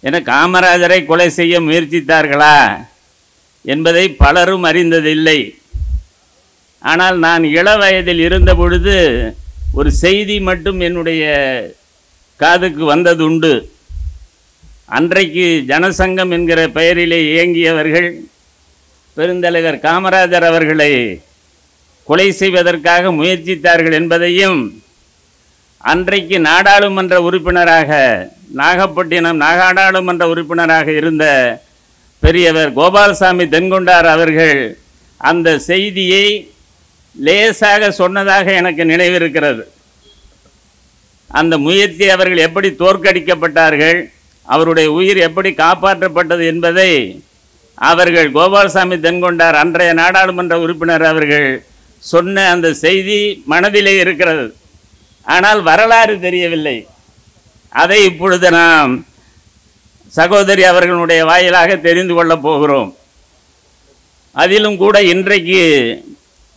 என காமராஜரை கொலை செய்ய முயற்சித்தார்களா என்பதை பலரும் அறிந்ததில்லை. ஆனால் நான் இள வயதில் இருந்த பொழுது ஒரு செய்தி மட்டும் என்னுடைய காதுக்கு வந்ததுண்டு. அன்றைக்கு ஜனசங்கம் என்கிற பெயரிலே இயங்கியவர்கள் பெருந்தலைவர் காமராஜர் அவர்களை கொலை செய்வதற்காக முயற்சித்தார்கள் என்பதையும், அன்றைக்கு நாடாளுமன்ற உறுப்பினராக நாகப்பட்டினம் நாடாளுமன்ற உறுப்பினராக இருந்த பெரியவர் கோபால்சாமி தென்கொண்டார் அவர்கள் அந்த செய்தியை லேசாக சொன்னதாக எனக்கு நினைவிருக்கிறது. அந்த முயற்சி அவர்கள் எப்படி தோற்கடிக்கப்பட்டார்கள், அவருடைய உயிர் எப்படி காப்பாற்றப்பட்டது என்பதை அவர்கள் கோபால்சாமி தென்கொண்டார் அன்றைய நாடாளுமன்ற உறுப்பினர் அவர்கள் சொன்ன அந்த செய்தி மனதிலே இருக்கிறது. ஆனால் வரலாறு தெரியவில்லை. அதை இப்பொழுது நாம் சகோதரி அவர்களுடைய வாயிலாக தெரிந்து கொள்ளப் போகிறோம். அதிலும் கூட இன்றைக்கு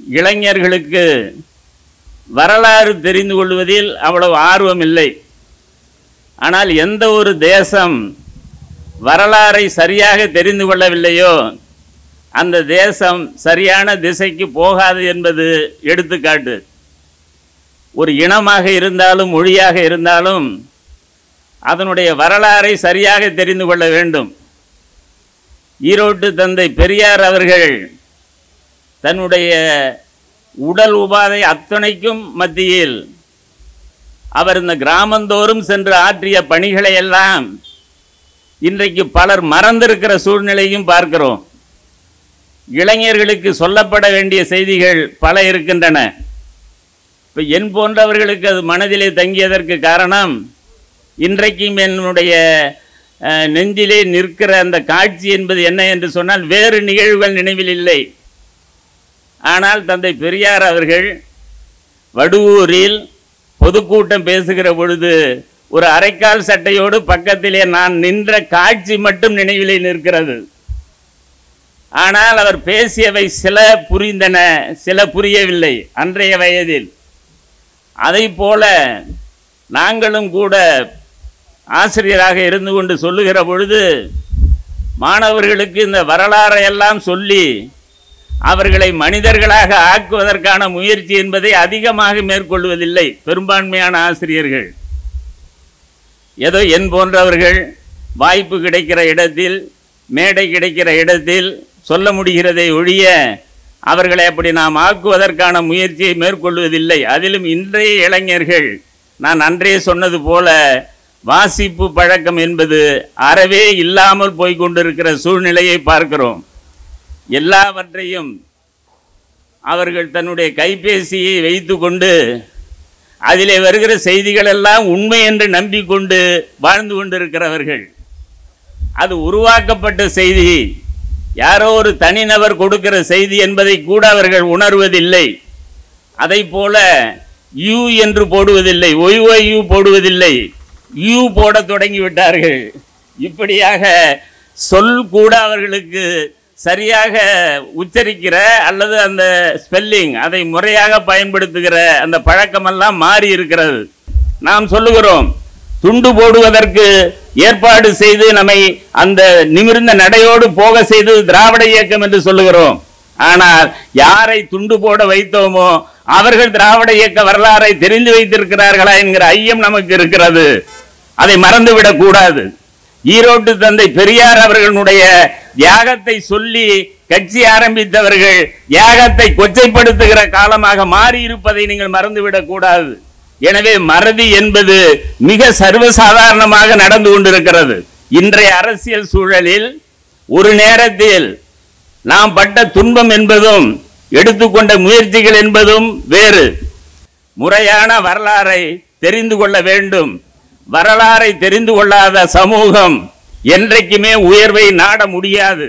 இளைஞர்களுக்கு வரலாறு தெரிந்து கொள்வதில் அவ்வளவு ஆர்வம் இல்லை. ஆனால் எந்த ஒரு தேசம் வரலாறை சரியாக தெரிந்து கொள்ளவில்லையோ அந்த தேசம் சரியான திசைக்கு போகாது என்பது எடுத்துக்காட்டு. ஒரு இனமாக இருந்தாலும் மொழியாக இருந்தாலும் அதனுடைய வரலாறை சரியாக தெரிந்து கொள்ள வேண்டும். ஈரோட்டு தந்தை பெரியார் அவர்கள் தன்னுடைய உடல் உபாதை அத்தனைக்கும் மத்தியில் அவர் இந்த கிராமந்தோறும் சென்று ஆற்றிய பணிகளை எல்லாம் இன்றைக்கு பலர் மறந்திருக்கிற சூழ்நிலையும் பார்க்கிறோம். இளைஞர்களுக்கு சொல்லப்பட வேண்டிய செய்திகள் பல இருக்கின்றன. இப்போ என் போன்றவர்களுக்கு அது மனதிலே தங்கியதற்கு காரணம், இன்றைக்கும் என்னுடைய நெஞ்சிலே நிற்கிற அந்த காட்சி என்பது என்ன என்று சொன்னால் வேறு நிகழ்வுகள் நினைவில் இல்லை. ஆனால் தந்தை பெரியார் அவர்கள் வடுவூரில் பொதுக்கூட்டம் பேசுகிற பொழுது ஒரு அரைக்கால் சட்டையோடு பக்கத்திலே நான் நின்ற காட்சி மட்டும் நினைவிலே நிற்கிறது. ஆனால் அவர் பேசியவை சில புரிந்தன, சில புரியவில்லை அன்றைய வயதில். அதை போல நாங்களும் கூட ஆசிரியராக இருந்து கொண்டு சொல்லுகிற பொழுது மாணவர்களுக்கு இந்த வரலாறை எல்லாம் சொல்லி அவர்களை மனிதர்களாக ஆக்குவதற்கான முயற்சி என்பதை அதிகமாக மேற்கொள்வதில்லை பெரும்பான்மையான ஆசிரியர்கள். ஏதோ என் போன்றவர்கள் வாய்ப்பு கிடைக்கிற இடத்தில், மேடை கிடைக்கிற இடத்தில் சொல்ல முடிகிறதை ஒழிய அவர்களை அப்படி நாம் ஆக்குவதற்கான முயற்சியை மேற்கொள்வதில்லை. அதிலும் இன்றைய இளைஞர்கள், நான் அன்றே சொன்னது போல, வாசிப்பு பழக்கம் என்பது அறவே இல்லாமல் போய்கொண்டிருக்கிற சூழ்நிலையை பார்க்கிறோம். எல்லாவற்றையும் அவர்கள் தன்னுடைய கைபேசியை வைத்து கொண்டு அதிலே வருகிற செய்திகள் எல்லாம் உண்மை என்று நம்பிக்கொண்டு வாழ்ந்து கொண்டிருக்கிறவர்கள். அது உருவாக்கப்பட்ட செய்தி, யாரோ ஒரு தனிநபர் கொடுக்கிற செய்தி என்பதை கூட அவர்கள் உணர்வதில்லை. அதை போல யூ என்று போடுவதில்லை, ஒய்ஒய்யூ போடுவதில்லை, யூ போட தொடங்கிவிட்டார்கள். இப்படியாக சொல் கூட அவர்களுக்கு சரியாக உச்சரிக்கிற அல்லது அந்த ஸ்பெல்லிங் அதை முறையாக பயன்படுத்துகிற அந்த பழக்கமெல்லாம் மாறி இருக்கிறது. நாம் சொல்லுகிறோம், துண்டு போடுவதற்கு ஏற்பாடு செய்து நம்மை அந்த நிமிர்ந்த நடையோடு போக செய்து திராவிட இயக்கம் என்று சொல்லுகிறோம். ஆனால் யாரை துண்டு போட வைத்தோமோ அவர்கள் திராவிட இயக்க வரலாறை தெரிந்து வைத்திருக்கிறார்களா என்கிற ஐயம் நமக்கு இருக்கிறது. அதை மறந்துவிடக் கூடாது. ஈரோட்டு தந்தை பெரியார் அவர்களுடைய தியாகத்தை சொல்லி கட்சி ஆரம்பித்தவர்கள் தியாகத்தை கொச்சைப்படுத்துகிற காலமாக மாறி இருப்பதை நீங்கள் மறந்துவிடக் கூடாது. எனவே மறதி என்பது மிக சர்வசாதாரணமாக நடந்து கொண்டிருக்கிறது. இன்றைய அரசியல் சூழலில் ஒரு நேரத்தில் நாம் பட்ட துன்பம் என்பதும் எடுத்துக்கொண்ட முயற்சிகள் என்பதும் வேறு. முறையான வரலாறை தெரிந்து கொள்ள வேண்டும். வரலாறை தெரிந்து கொள்ளாத சமூகம் என்றைக்குமே உயர்வை நாட முடியாது.